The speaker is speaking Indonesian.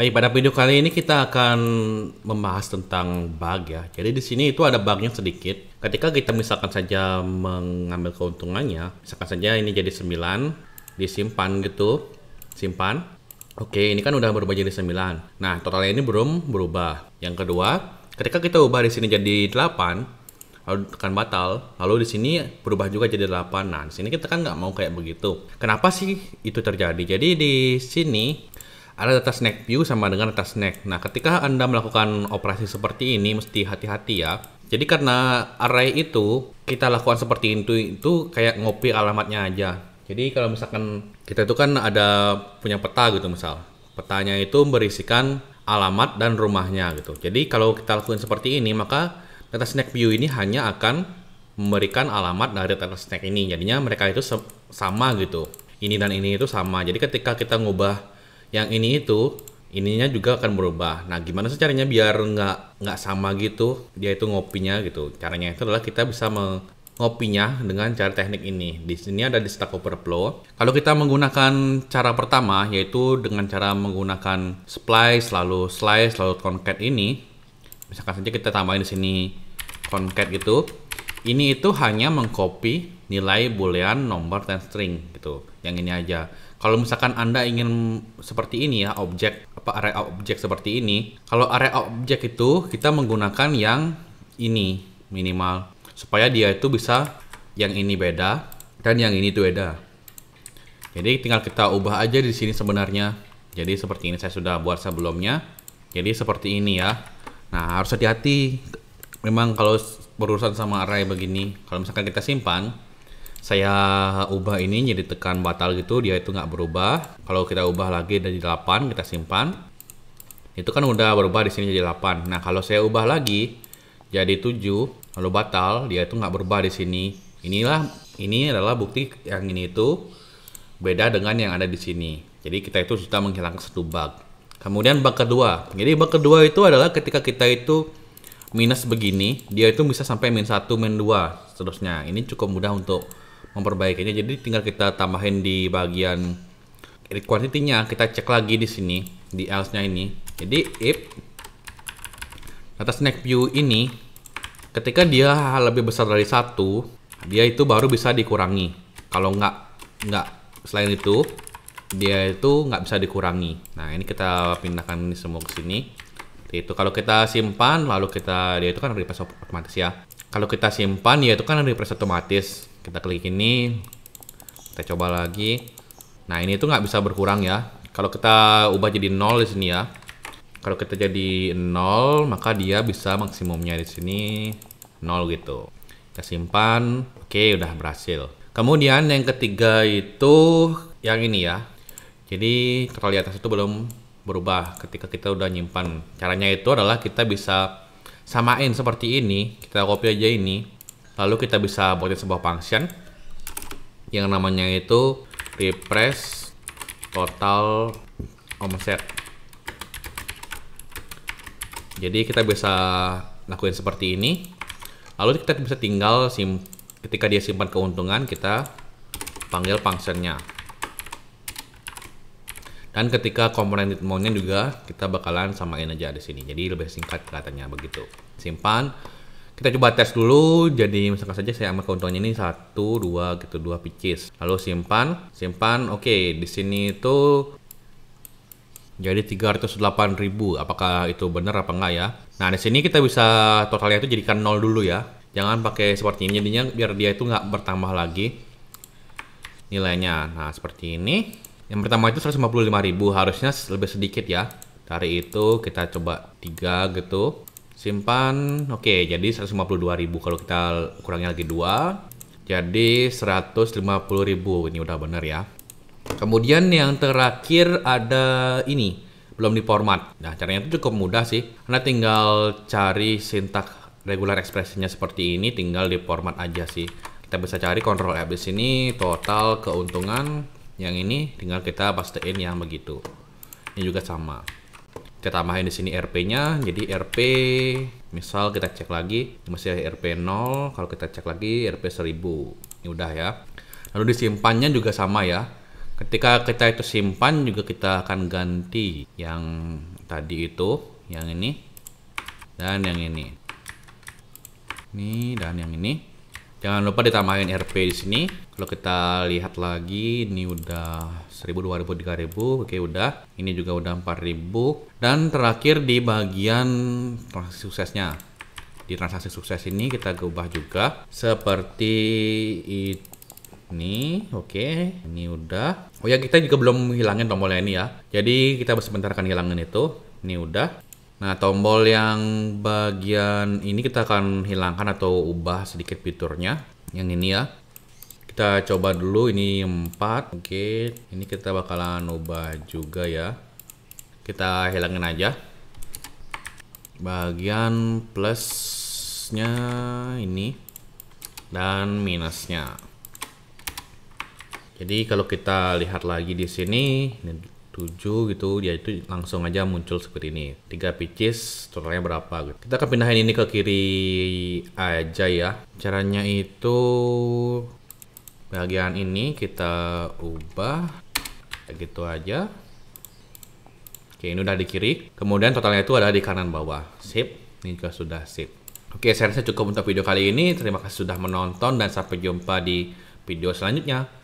Baik, pada video kali ini kita akan membahas tentang bug ya. Jadi di sini itu ada bugnya sedikit. Ketika kita misalkan saja mengambil keuntungannya, misalkan saja ini jadi 9, disimpan gitu, simpan. Oke, ini kan udah berubah jadi 9. Nah, totalnya ini belum berubah. Yang kedua, ketika kita ubah di sini jadi 8, lalu tekan batal, lalu di sini berubah juga jadi 8. Nah, di sini kita kan nggak mau kayak begitu. Kenapa sih itu terjadi? Jadi di sini ada data snack view sama dengan data snack. Nah, ketika Anda melakukan operasi seperti ini, mesti hati-hati ya. Jadi karena array itu kita lakukan seperti itu kayak ngopi alamatnya aja. Jadi kalau misalkan kita itu kan ada punya peta gitu misal. Petanya itu berisikan alamat dan rumahnya gitu. Jadi kalau kita lakukan seperti ini, maka data snack view ini hanya akan memberikan alamat dari data snack ini. Jadinya mereka itu sama gitu. Ini dan ini itu sama. Jadi ketika kita ngubah yang ini itu, ininya juga akan berubah. Nah, gimana sih caranya biar nggak sama gitu, dia itu ngopinya gitu. Caranya itu adalah kita bisa mengopinya dengan cara teknik ini. Di sini ada di Stack Overflow. Kalau kita menggunakan cara pertama, yaitu dengan cara menggunakan splice, lalu slice, lalu concat ini. Misalkan saja kita tambahin di sini concat gitu. Ini itu hanya mengcopy nilai boolean, nomor, dan string gitu. Yang ini aja. Kalau misalkan Anda ingin seperti ini ya, array objek seperti ini. Kalau array objek itu kita menggunakan yang ini minimal supaya dia itu bisa yang ini beda dan yang ini tuh beda. Jadi tinggal kita ubah aja di sini sebenarnya. Jadi seperti ini saya sudah buat sebelumnya. Jadi seperti ini ya. Nah, harus hati-hati. Memang kalau berurusan sama array begini, kalau misalkan kita simpan, saya ubah ini jadi tekan batal gitu, dia itu nggak berubah. Kalau kita ubah lagi dari 8, kita simpan, itu kan udah berubah di sini jadi 8. Nah, kalau saya ubah lagi jadi 7, lalu batal, dia itu nggak berubah di sini. Ini adalah bukti yang ini itu beda dengan yang ada di sini. Jadi kita itu sudah menghilangkan satu bug. Kemudian bug kedua. Jadi bug kedua itu adalah ketika kita itu minus begini, dia itu bisa sampai -1, -2, seterusnya. Ini cukup mudah untuk memperbaikinya. Jadi tinggal kita tambahin di bagian quantity-nya, kita cek lagi di sini di else-nya ini. Jadi if data snack view ini ketika dia lebih besar dari 1, dia itu baru bisa dikurangi. Kalau nggak selain itu dia itu nggak bisa dikurangi. Nah, ini kita pindahkan ini semua ke sini. Itu kalau kita simpan lalu dia itu kan refresh otomatis ya. Kalau kita simpan dia itu kan refresh otomatis. Kita klik ini, kita coba lagi. Nah, ini tuh nggak bisa berkurang ya. Kalau kita ubah jadi 0 di sini ya. Kalau kita jadi 0, maka dia bisa maksimumnya di sini 0 gitu. Kita simpan, oke, udah berhasil. Kemudian yang ketiga itu yang ini ya. Jadi total di atas itu belum berubah ketika kita udah nyimpan. Caranya itu adalah kita bisa samain seperti ini. Kita copy aja ini. Lalu kita bisa buatin sebuah function yang namanya itu refresh total offset. Jadi kita bisa lakuin seperti ini. Lalu kita bisa tinggal ketika dia simpan keuntungan, kita panggil functionnya. Dan ketika komponen mountnya juga kita bakalan samain aja di sini. Jadi lebih singkat kelihatannya begitu. Simpan. Kita coba tes dulu. Jadi misalkan saja saya ambil keuntungannya ini 1, 2 gitu, 2 pitches. Lalu simpan. Oke, di sini itu jadi 308.000. Apakah itu benar apa enggak ya? Nah, di sini kita bisa totalnya itu jadikan 0 dulu ya. Jangan pakai seperti ini, jadinya biar dia itu nggak bertambah lagi nilainya. Nah, seperti ini. Yang pertama itu 155.000, harusnya lebih sedikit ya. Dari itu kita coba 3 gitu. Simpan. Oke, jadi 152.000. Kalau kita kurangnya lagi 2, jadi 150.000. Ini udah bener ya. Kemudian yang terakhir ada ini, belum diformat. Nah, caranya itu cukup mudah sih. Anda tinggal cari sintak regular expressionnya seperti ini, tinggal diformat aja sih. Kita bisa cari Ctrl F di sini, total keuntungan. Yang ini tinggal kita pastein yang begitu. Ini juga sama. Kita tambahin di sini RP-nya, jadi RP misal kita cek lagi masih RP 0, kalau kita cek lagi RP 1000. Ini udah ya. Lalu disimpannya juga sama ya. Ketika kita itu simpan juga kita akan ganti yang tadi itu, yang ini dan yang ini. Ini dan yang ini. Jangan lupa ditambahin RP di sini. Kalau kita lihat lagi, ini udah 1000, 2000, 3000. Oke, udah. Ini juga udah 4000. Dan terakhir di bagian transaksi suksesnya. Di transaksi sukses ini kita ubah juga seperti ini. Oke, ini udah. Oh ya, kita juga belum hilangin tombolnya ini ya. Jadi kita sebentar akan hilangin itu. Ini udah. Nah, tombol yang bagian ini kita akan hilangkan atau ubah sedikit fiturnya. Yang ini ya. Kita coba dulu, ini 4. Oke, ini kita bakalan ubah juga ya. Kita hilangin aja. Bagian plusnya ini. Dan minusnya. Jadi kalau kita lihat lagi di sini, 7 gitu, dia itu langsung aja muncul seperti ini. 3 pieces, totalnya berapa gitu. Kita akan pindahin ini ke kiri aja ya. Caranya itu bagian ini kita ubah kayak gitu aja. Oke, ini udah di kiri. Kemudian totalnya itu ada di kanan bawah. Sip, ini juga sudah sip. Oke, saya rasa cukup untuk video kali ini. Terima kasih sudah menonton dan sampai jumpa di video selanjutnya.